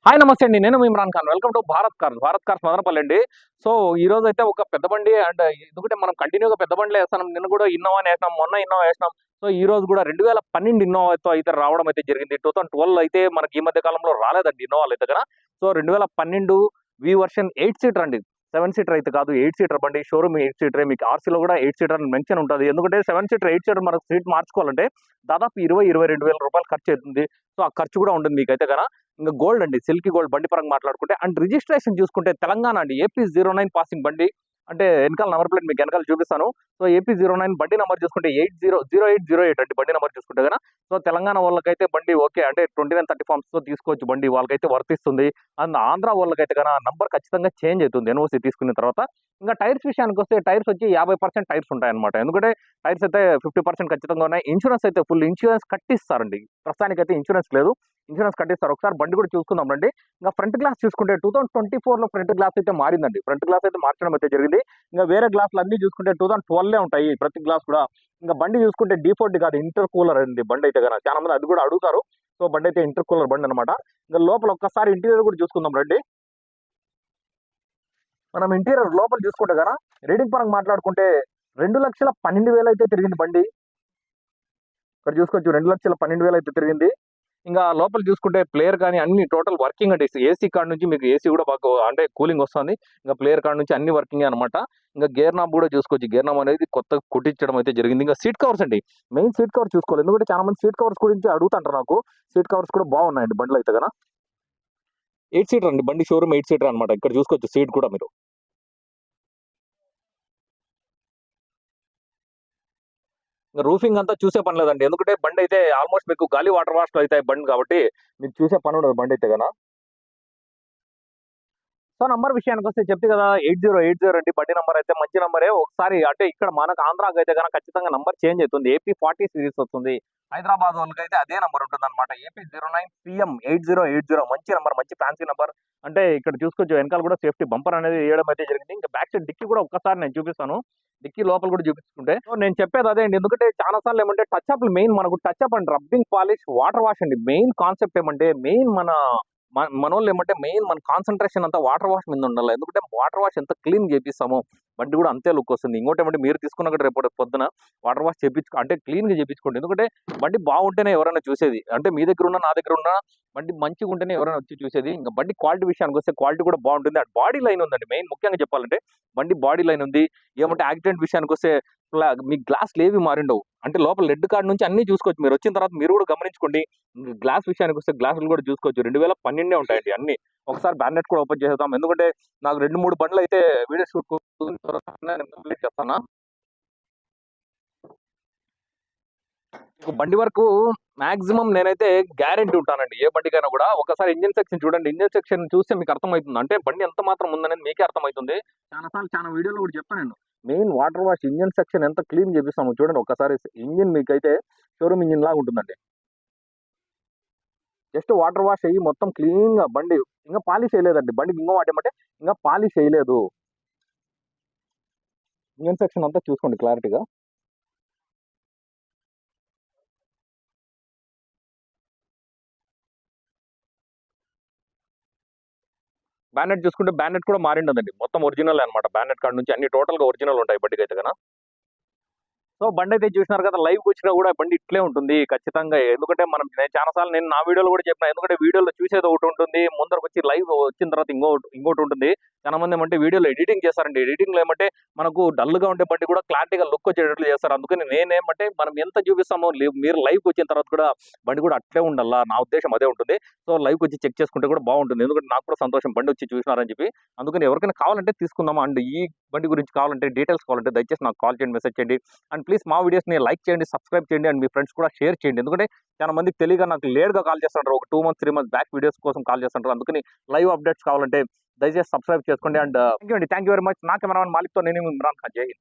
Hi నమస్తే అండి. నేను మీ Imran Khan. Welcome to Bharat cars Madanapalle అండి. సో ఈ రోజు అయితే ఒక పెద్ద బండి అండ్ ఎందుకంటే మనం కంటిన్యూగా పెద్ద బండ్లే వేస్తున్నాం. నిన్న కూడా ఇన్నోవాని వేసినాం, మొన్న ఇన్నోవా వేసినాం. సో ఈ రోజు కూడా 2012 ఇన్నోవాతో అయితే రావడం అయితే జరిగింది. 2012 అయితే మనకి ఈ మధ్య కాలంలో రాలేదండి ఇన్నోవాలు అయితే కదా. సో 2012 వి వర్షన్ 8 సీటర్ అండి. 7 సీటర్ అయితే కాదు, 8 సీటర్ బండి. షోరూమ్ 8 సీటరే. మీకు ఆర్సీలో కూడా 8 సీటర్ అని మెన్షన్ ఉంటుంది. ఎందుకంటే 7 సీటర్ 8 సీటర్ మనకు సీట్ మార్చుకోవాలంటే దాదాపు 22 వేల రూపాయలు ఖర్చు అవుతుంది. సో ఆ ఖర్చు కూడా ఉంటుంది మీకైతే కదా. ఇంకా గోల్డ్ అండి, సిల్కీ గోల్డ్ బండి పరంగా మాట్లాడుకుంటే అండ్ రిజిస్ట్రేషన్ చూసుకుంటే తెలంగాణ అండి, AP09 పాసింగ్ బండి. అంటే వెనకాల నెంబర్ ప్లేట్ మీకు వెనకాల చూపిస్తాను. సో AP09 బండి నెంబర్ చూసుకుంటే 800808 అండి బండి నెంబర్ చూసుకుంటే కదా. సో తెలంగాణ వాళ్ళకైతే బండి ఓకే, అంటే 2930 ఫార్మ్స్ తో తీసుకోవచ్చు బండి, వాళ్ళకైతే వర్తిస్తుంది. అండ్ ఆంధ్ర వాళ్ళకైతే కదా నంబర్ ఖచ్చితంగా చేంజ్ అవుతుంది ఎన్ఓసి తీసుకున్న తర్వాత. ఇంకా టైర్స్ విషయానికి వస్తే టైర్స్ వచ్చి 50% టైర్స్ ఉంటాయన్నమాట. ఎందుకంటే టైర్స్ అయితే 50% ఖచ్చితంగా ఉన్నాయి. ఇన్సూరెన్స్ అయితే ఫుల్ ఇన్సూరెన్స్ కట్టిస్తారండి. ప్రస్తుతానికైతే ఇన్సూరెన్స్ లేదు, ఇన్సూరెన్స్ కట్టిస్తారు. ఒకసారి బండి కూడా చూసుకుందాం రండి. ఇంకా ఫ్రంట్ గ్లాస్ చూసుకుంటే 2024 ఫ్రంట్ గ్లాస్ అయితే మారిందండి. ఫ్రంట్ గ్లాస్ అయితే మార్చడం అయితే జరిగింది. ఇంకా వేరే గ్లాసులు అన్ని చూసుకుంటే 2012 ఉంటాయి ప్రతి గ్లాస్ కూడా. ఇంకా బండి చూసుకుంటే D40 కాదు, ఇంటర్ కూలర్ అండి బండి అయితే కదా. చాలా మంది అది కూడా అడుగుతారు. సో బండి అయితే ఇంటర్ కూలర్ బండి అనమాట. ఇంకా లోపల ఒక్కసారి ఇంటీరియర్ కూడా చూసుకుందాం రండి. మనం ఇంటీరియర్ లోపల చూసుకుంటే కదా, రీడింగ్ పరంగా మాట్లాడుకుంటే 2,12,000 అయితే తిరిగింది బండి. ఇక్కడ చూసుకోవచ్చు 2,12,000 అయితే తిరిగింది. ఇంకా లోపల చూసుకుంటే ప్లేయర్ కానీ అన్ని టోటల్ వర్కింగ్ అంటే ఏసీ కాడ నుంచి మీకు ఏసీ కూడా బాగా అంటే కూలింగ్ వస్తుంది. ఇంకా ప్లేయర్ కాడ నుంచి అన్ని వర్కింగ్ అనమాట. ఇంకా గేర్ నాబ్ కూడా చూసుకోవచ్చు. గేర్ నాబ్ అనేది కొత్త కుట్టించడం అయితే జరిగింది. ఇంకా సీట్ కవర్స్ అండి, మెయిన్ సీట్ కవర్ చూసుకోవాలి. ఎందుకంటే చాలా మంది సీట్ కవర్స్ గురించి అడుగుతుంటారు నాకు. సీట్ కవర్స్ కూడా బాగున్నాయండి బండ్లు అయితే కదా. 8 సీటర్ అండి బండి, షోరూమ్ 8 సీటర్ అనమాట. ఇక్కడ చూసుకోవచ్చు సీట్ కూడా మీరు. రూఫింగ్ అంతా చూసే పని లేదండి. ఎందుకంటే బండి అయితే ఆల్మోస్ట్ మీకు గాలి వాటర్ వాష్ అయితే బండి కాబట్టి మీకు చూసే పని ఉండదు బండి అయితే కదా. సో నంబర్ విషయానికి వస్తే చెప్తే కదా 8080 అండి బండి నంబర్ అయితే మంచి నంబరే. ఒకసారి అంటే ఇక్కడ మనకు ఆంధ్రాకి అయితే కనుక ఖచ్చితంగా నంబర్ చేంజ్ అవుతుంది. AP40 సిరీస్ వస్తుంది. హైదరాబాద్ వాళ్ళకైతే అదే నంబర్ ఉంటుంది అనమాట. AP09PM8080 మంచి నంబర్, మంచి ఫ్యాన్సీ నంబర్. అంటే ఇక్కడ చూసుకోవచ్చు వెనకాల కూడా సేఫ్టీ బంపర్ అనేది వేయడం అయితే జరిగింది. ఇంకా బ్యాక్ సైడ్ డిక్కీ కూడా ఒక్కసారి నేను చూపిస్తాను. డిక్కీ లోపల కూడా చూపించుకుంటే సో నేను చెప్పేది అదే అండి. ఎందుకంటే చాలా సార్లు ఏమంటే టచ్ అప్ మెయిన్, మనకు touch up and rubbing polish water wash అండి మెయిన్ కాన్సెప్ట్. ఏమంటే మెయిన్ మనోళ్ళు ఏమంటే మెయిన్ మన కాన్సన్ట్రేషన్ అంతా వాటర్ వాష్ మీద ఉండాలి. ఎందుకంటే వాటర్ వాష్ ఎంత క్లీన్ చేపిస్తామో బండి కూడా అంతే లుక్ వస్తుంది. ఇంకోటి ఏమంటే మీరు తీసుకున్న కూడా రేపు పొద్దున వాటర్ వాష్ చేపించుకో అంటే క్లీన్ గా చేపించుకోండి. ఎందుకంటే బండి బాగుంటేనే ఎవరైనా చూసేది. అంటే మీ దగ్గర ఉన్న నా దగ్గర ఉన్న బండి మంచిగా ఉంటేనే ఎవరైనా వచ్చి చూసేది. ఇంకా బండి క్వాలిటీ విషయానికి వస్తే క్వాలిటీ కూడా బాగుంటుంది. అండ్ బాడీ లైన్ ఉందండి మెయిన్ ముఖ్యంగా చెప్పాలంటే. బండి బాడీ లైన్ ఉంది. ఏమంటే యాక్సిడెంట్ విషయానికి వస్తే మీ గ్లాస్లు ఏవి మారిండవు. అంటే లోపల రెడ్ కార్డ్ నుంచి అన్ని చూసుకోవచ్చు. మీరు వచ్చిన తర్వాత మీరు కూడా గమనించుకోండి. గ్లాస్ విషయానికి వస్తే గ్లాసులు కూడా చూసుకోవచ్చు. 2012 ఉంటాయండి అన్ని. ఒకసారి బ్యానెట్ కూడా ఓపెన్ చేద్దాం. ఎందుకంటే నాకు 2-3 బండ్లు అయితే వీడియో షూట్ కంప్లీట్ చేస్తాను. బండి వరకు మాక్సిమం నేనైతే గ్యారెంటీ ఉంటానండి ఏ బండికైనా కూడా. ఒకసారి ఇంజిన్ సెక్షన్ చూడండి. ఇంజిన్ సెక్షన్ చూస్తే మీకు అర్థమవుతుంది. అంటే బండి ఎంత మాత్రం ఉందనేది మీకే అర్థమవుతుంది. చాలా వీడియోలో కూడా చెప్తాను నేను. Main water wash engine section ఎంత క్లీన్ చేపిస్తాము చూడండి ఒకసారి. ఇంజిన్ మీకైతే షోరూమ్ ఇంజిన్ లాగా ఉంటుందండి. జస్ట్ వాటర్ వాష్ అయ్యి మొత్తం క్లీన్ గా బండి ఇంకా పాలిష్ చేయలేదండి. బండికి ఇంకో మాట ఏమంటే ఇంకా పాలిష్ చేయలేదు. ఇంజిన్ సెక్షన్ అంతా చూసుకోండి క్లారిటీగా. బ్యానెట్ చూసుకుంటే బ్యానెట్ కూడా మారిండదండి. మొత్తం ఒరిజినల్ అనమాట. బ్యానెట్ కాడ నుంచి అన్ని టోటల్ గా ఒరిజినల్ ఉంటాయి బండికి అయితే కదా. సో బండి అయితే చూసినారు కదా, లైవ్ వచ్చినా కూడా బండి ఇట్లే ఉంటుంది ఖచ్చితంగా. ఎందుకంటే నేను చాలా సార్లు నేను నా వీడియోలో కూడా చెప్పిన. ఎందుకంటే వీడియోలో చూసేది ఒకటి ఉంటుంది, ముందరకు వచ్చి లైవ్ వచ్చిన తర్వాత ఇంకోటి ఉంటుంది. చాలా మంది ఏమంటే వీడియోలో ఎడిటింగ్ చేస్తారండి. ఎడిటింగ్ లో ఏమంటే మనకు డల్ గా ఉండే బండి కూడా క్లారిటీగా లుక్ వచ్చేటట్లు చేస్తారు. అందుకని నేనేమంటే మనం ఎంత చూపిస్తామో మీరు లైవ్ వచ్చిన తర్వాత కూడా బండి కూడా అట్లే ఉండాలా, నా ఉద్దేశం అదే ఉంటుంది. సో లైవ్ వచ్చి చెక్ చేసుకుంటే కూడా బాగుంటుంది. ఎందుకంటే నాకు కూడా సంతోషం బండి వచ్చి చూసినారని చెప్పి. అందుకని ఎవరికైనా కావాలంటే తీసుకుందాం. అండ్ ఈ బండి గురించి కావాలంటే డీటెయిల్స్ కావాలంటే దయచేసి నాకు కాల్ చేయండి, మెసేజ్ చేయండి. అండ్ ప్లీజ్ మా వీడియోస్ని లైక్ చేయండి, సబ్స్క్రైబ్ చేయండి. అండ్ మీ ఫ్రెండ్స్ కూడా షేర్ చేయండి. ఎందుకంటే చాలా మందికి తెలియక నాకు లేట్గా కాల్ చేస్తుంటారు. ఒక 2 మంత్స్ 3 మంత్స్ బ్యాక్ వీడియోస్ కోసం కాల్ చేస్తుంటారు. అందుకని లైవ్ అప్డేట్స్ కావాలంటే దయచేసి సబ్స్క్రైబ్ చేసుకోండి. And thank you very much. నా కెమెరామెన్ మాలిక్తో నేను ఇమ్రాన్ ఖాన్. జై హింద్.